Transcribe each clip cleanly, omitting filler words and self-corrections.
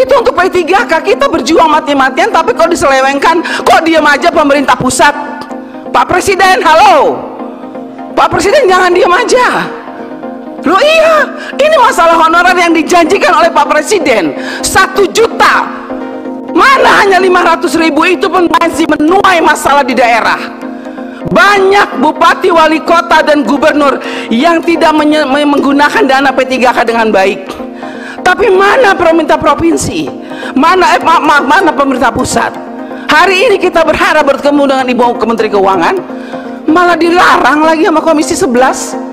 Itu untuk P3K. Kita berjuang mati-matian, tapi kok diselewengkan, kok diam aja pemerintah pusat. Pak Presiden, halo Pak Presiden, jangan diam aja. Loh iya, ini masalah honorer yang dijanjikan oleh Pak Presiden 1 juta, mana hanya 500.000. Itu pun masih menuai masalah di daerah. Banyak bupati, wali kota, dan gubernur yang tidak menggunakan dana P3K dengan baik. Tapi mana pemerintah provinsi, mana pemerintah pusat? Hari ini kita berharap bertemu dengan Ibu Menteri Keuangan, malah dilarang lagi sama Komisi 11.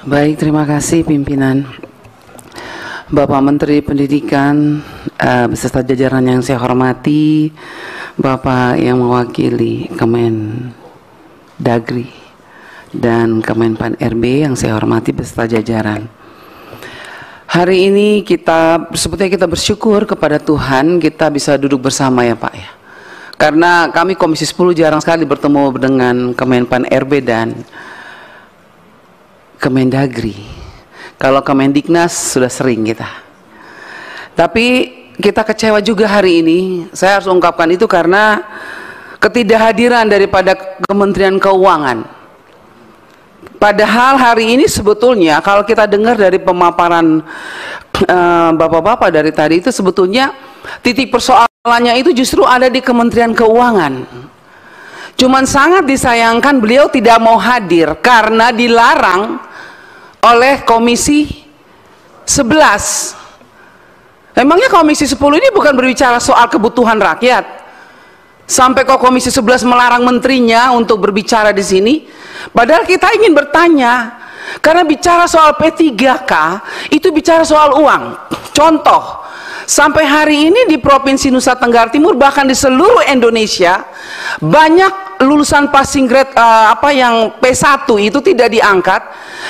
Baik, terima kasih pimpinan. Bapak Menteri Pendidikan beserta jajaran yang saya hormati, Bapak yang mewakili Kemendagri dan Kemenpan RB yang saya hormati beserta jajaran. Hari ini sebetulnya kita bersyukur kepada Tuhan kita bisa duduk bersama ya Pak ya. Karena kami Komisi 10 jarang sekali bertemu dengan Kemenpan RB dan Kemendagri. Kalau Kemendiknas sudah sering kita. Tapi kita kecewa juga hari ini. Saya harus ungkapkan itu karena ketidakhadiran daripada Kementerian Keuangan. Padahal hari ini sebetulnya kalau kita dengar dari pemaparan bapak-bapak dari tadi, itu sebetulnya titik persoalannya itu justru ada di Kementerian Keuangan. Cuman sangat disayangkan beliau tidak mau hadir karena dilarang oleh Komisi 11. Emangnya Komisi 10 ini bukan berbicara soal kebutuhan rakyat? Sampai kok Komisi 11 melarang menterinya untuk berbicara di sini? Padahal kita ingin bertanya, karena bicara soal P3K itu bicara soal uang. Contoh, sampai hari ini di Provinsi Nusa Tenggara Timur, bahkan di seluruh Indonesia, banyak lulusan passing grade yang P1 itu tidak diangkat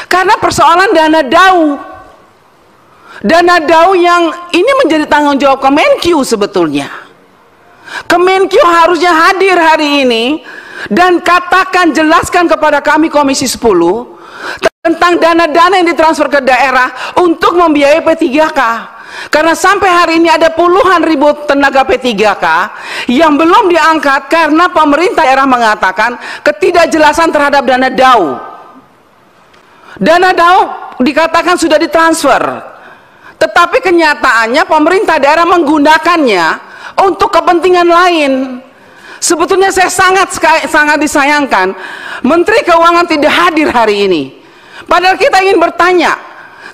karena persoalan dana DAU. Dana DAU yang ini menjadi tanggung jawab Kemenkyu sebetulnya. Kemenkyu harusnya hadir hari ini dan jelaskan kepada kami Komisi 10 tentang dana-dana yang ditransfer ke daerah untuk membiayai P3K. Karena sampai hari ini ada puluhan ribu tenaga P3K yang belum diangkat karena pemerintah daerah mengatakan ketidakjelasan terhadap dana DAU. Dana DAU dikatakan sudah ditransfer, tetapi kenyataannya pemerintah daerah menggunakannya untuk kepentingan lain. Sebetulnya saya sangat disayangkan Menteri Keuangan tidak hadir hari ini. Padahal kita ingin bertanya,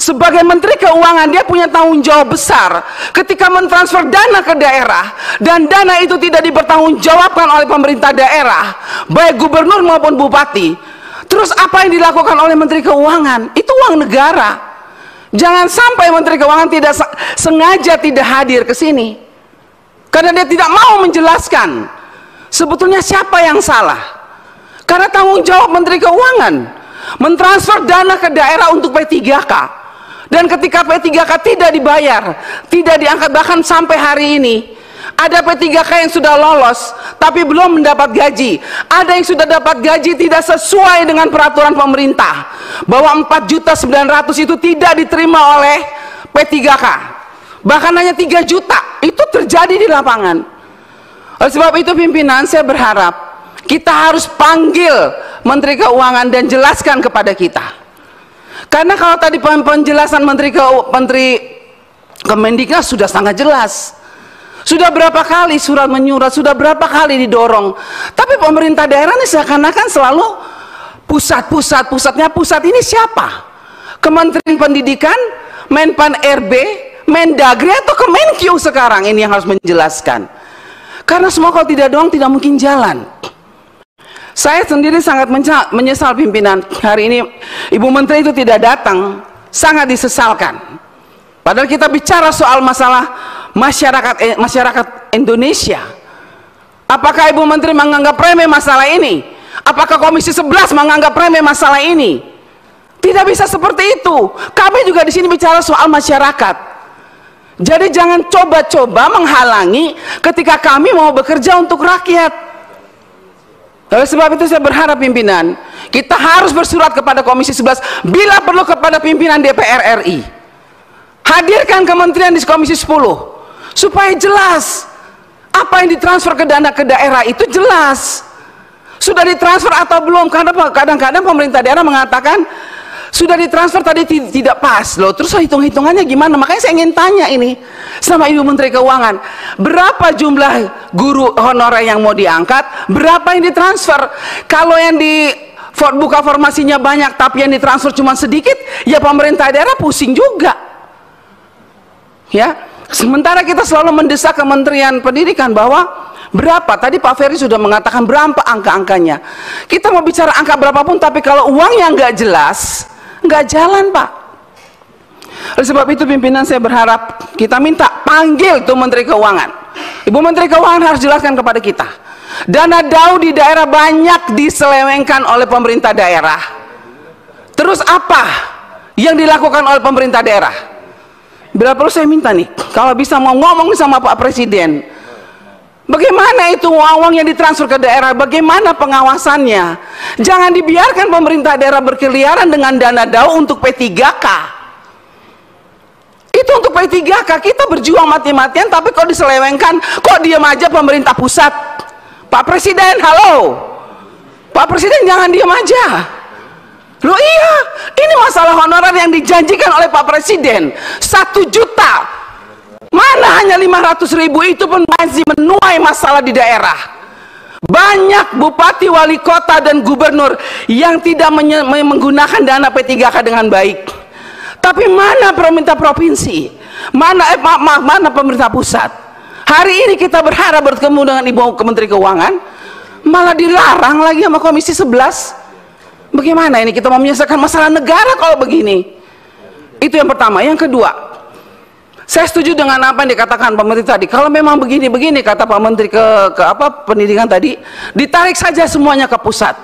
sebagai Menteri Keuangan dia punya tanggung jawab besar ketika mentransfer dana ke daerah dan dana itu tidak dipertanggungjawabkan oleh pemerintah daerah, baik gubernur maupun bupati. Terus apa yang dilakukan oleh Menteri Keuangan? Itu uang negara. Jangan sampai Menteri Keuangan tidak sengaja tidak hadir ke sini karena dia tidak mau menjelaskan sebetulnya siapa yang salah. Karena tanggung jawab Menteri Keuangan mentransfer dana ke daerah untuk P3K, dan ketika P3K tidak dibayar, tidak diangkat, bahkan sampai hari ini ada P3K yang sudah lolos tapi belum mendapat gaji. Ada yang sudah dapat gaji tidak sesuai dengan peraturan pemerintah, bahwa 4.900.000 itu tidak diterima oleh P3K, bahkan hanya 3 juta. Itu terjadi di lapangan. Oleh sebab itu pimpinan, saya berharap kita harus panggil Menteri Keuangan dan jelaskan kepada kita. Karena kalau tadi penjelasan Menteri Kemendiknas sudah sangat jelas. Sudah berapa kali surat menyurat, sudah berapa kali didorong. Tapi pemerintah daerah ini seakan-akan selalu pusatnya pusat ini siapa? Kementerian Pendidikan, Menpan RB, Mendagri, atau Kemenkyu sekarang ini yang harus menjelaskan. Karena semua kalau tidak doang tidak mungkin jalan. Saya sendiri sangat menyesal pimpinan, hari ini Ibu Menteri itu tidak datang, sangat disesalkan. Padahal kita bicara soal masalah masyarakat Indonesia. Apakah Ibu Menteri menganggap remeh masalah ini? Apakah Komisi 11 menganggap remeh masalah ini? Tidak bisa seperti itu. Kami juga di sini bicara soal masyarakat. Jadi jangan coba-coba menghalangi ketika kami mau bekerja untuk rakyat. Oleh sebab itu saya berharap pimpinan, kita harus bersurat kepada Komisi 11, bila perlu kepada pimpinan DPR RI. Hadirkan kementerian di Komisi 10 supaya jelas apa yang ditransfer ke dana ke daerah itu jelas. Sudah ditransfer atau belum? Karena kadang-kadang pemerintah daerah mengatakan sudah ditransfer tadi tidak pas loh. Terus hitung-hitungannya gimana? Makanya saya ingin tanya ini sama Ibu Menteri Keuangan, berapa jumlah guru honorer yang mau diangkat, berapa yang ditransfer? Kalau yang di buka formasinya banyak tapi yang ditransfer cuma sedikit, ya pemerintah daerah pusing juga. Ya, sementara kita selalu mendesak Kementerian Pendidikan bahwa berapa? Tadi Pak Ferry sudah mengatakan berapa angka-angkanya. Kita mau bicara angka berapapun, tapi kalau uangnya nggak jelas, nggak jalan, Pak. Oleh sebab itu pimpinan saya berharap kita minta panggil tuh Menteri Keuangan. Ibu Menteri Keuangan harus jelaskan kepada kita. Dana DAU di daerah banyak diselewengkan oleh pemerintah daerah. Terus apa yang dilakukan oleh pemerintah daerah? Bila perlu saya minta nih, kalau bisa mau ngomong sama Pak Presiden, bagaimana itu uang yang ditransfer ke daerah, bagaimana pengawasannya? Jangan dibiarkan pemerintah daerah berkeliaran dengan dana DAU untuk P3K. Itu untuk P3K, kita berjuang mati-matian, tapi kok diselewengkan, kok diam aja pemerintah pusat? Pak Presiden, halo, Pak Presiden jangan diam aja. Loh iya, ini masalah honorer yang dijanjikan oleh Pak Presiden 1 juta, mana hanya 500.000, itu pun masih menuai masalah di daerah. Banyak bupati, wali kota dan gubernur yang tidak menggunakan dana P3K dengan baik. Tapi mana pemerintah provinsi, mana pemerintah pusat? Hari ini kita berharap bertemu dengan Ibu Menteri Keuangan, malah dilarang lagi sama Komisi 11. Bagaimana ini kita mau menyelesaikan masalah negara kalau begini? Itu yang pertama. Yang kedua, saya setuju dengan apa yang dikatakan Pak Menteri tadi. Kalau memang begini-begini, kata Pak Menteri ke pendidikan tadi, ditarik saja semuanya ke pusat.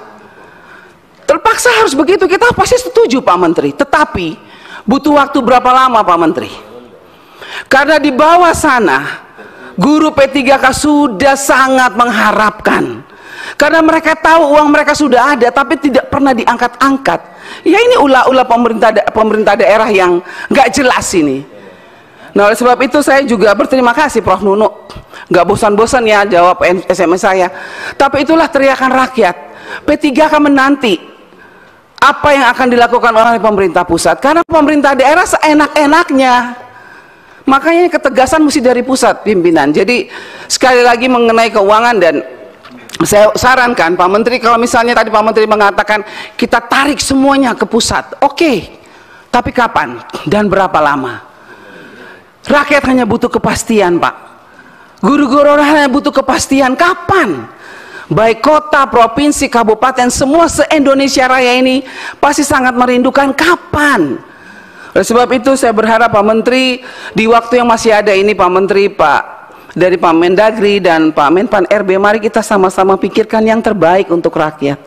Terpaksa harus begitu, kita pasti setuju Pak Menteri. Tetapi butuh waktu berapa lama Pak Menteri? Karena di bawah sana guru P3K sudah sangat mengharapkan. Karena mereka tahu uang mereka sudah ada tapi tidak pernah diangkat-angkat. Ya ini ulah-ulah pemerintah daerah yang nggak jelas ini. Nah oleh sebab itu saya juga berterima kasih Prof Nunuk, nggak bosan-bosan ya jawab SMS saya. Tapi itulah teriakan rakyat. P3K menanti apa yang akan dilakukan oleh pemerintah pusat, karena pemerintah daerah seenak-enaknya. Makanya ketegasan mesti dari pusat pimpinan. Jadi sekali lagi mengenai keuangan, dan saya sarankan Pak Menteri, kalau misalnya tadi Pak Menteri mengatakan kita tarik semuanya ke pusat, oke, tapi kapan dan berapa lama? Rakyat hanya butuh kepastian Pak. Guru-guru hanya butuh kepastian kapan. Baik kota, provinsi, kabupaten, semua se-Indonesia Raya ini pasti sangat merindukan kapan. Oleh sebab itu saya berharap Pak Menteri di waktu yang masih ada ini, Pak Menteri, dari Pak Mendagri dan Pak Menpan RB, mari kita sama-sama pikirkan yang terbaik untuk rakyat.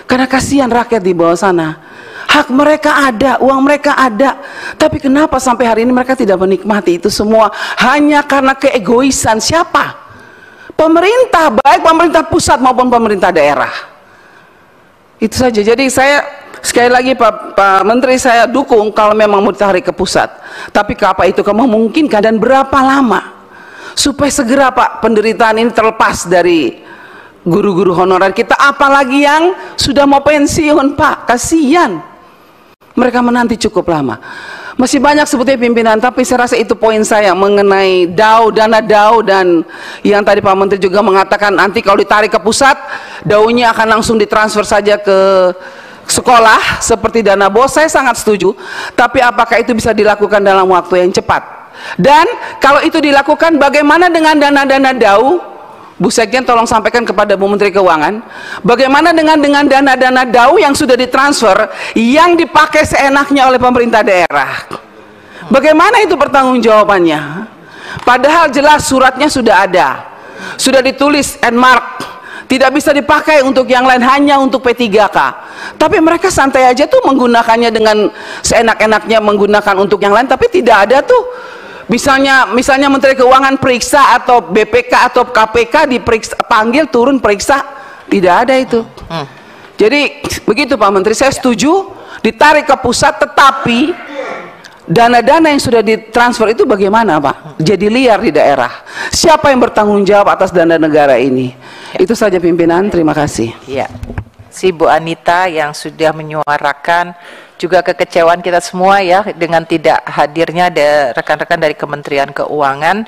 Karena kasihan rakyat di bawah sana. Hak mereka ada, uang mereka ada, tapi kenapa sampai hari ini mereka tidak menikmati itu semua? Hanya karena keegoisan siapa? Pemerintah, baik pemerintah pusat maupun pemerintah daerah. Itu saja. Jadi saya sekali lagi Pak Menteri, saya dukung kalau memang mau ditarik ke pusat. Tapi apa itu kamu memungkinkan dan berapa lama? Supaya segera Pak penderitaan ini terlepas dari guru-guru honorer kita, apalagi yang sudah mau pensiun Pak, kasihan mereka menanti cukup lama. Masih banyak sebetulnya pimpinan, tapi saya rasa itu poin saya mengenai DAU, dana DAU, dan yang tadi Pak Menteri juga mengatakan nanti kalau ditarik ke pusat, DAU-nya akan langsung ditransfer saja ke sekolah seperti dana BOS. Saya sangat setuju, tapi apakah itu bisa dilakukan dalam waktu yang cepat? Dan kalau itu dilakukan, bagaimana dengan dana-dana DAU? Bu Sekjen tolong sampaikan kepada Bu Menteri Keuangan, bagaimana dengan dana-dana DAU yang sudah ditransfer, yang dipakai seenaknya oleh pemerintah daerah? Bagaimana itu pertanggungjawabannya? Padahal jelas suratnya sudah ada, sudah ditulis and mark, tidak bisa dipakai untuk yang lain, hanya untuk P3K. Tapi mereka santai aja tuh menggunakannya dengan seenak-enaknya, menggunakan untuk yang lain, tapi tidak ada tuh. Misalnya Menteri Keuangan periksa, atau BPK atau KPK diperiksa, panggil turun periksa, tidak ada itu. Jadi begitu Pak Menteri, saya setuju ditarik ke pusat, tetapi dana-dana yang sudah ditransfer itu bagaimana, Pak? Jadi liar di daerah. Siapa yang bertanggung jawab atas dana negara ini? Itu saja pimpinan, terima kasih. Ya, si Bu Anita yang sudah menyuarakan juga kekecewaan kita semua ya dengan tidak hadirnya rekan-rekan dari Kementerian Keuangan.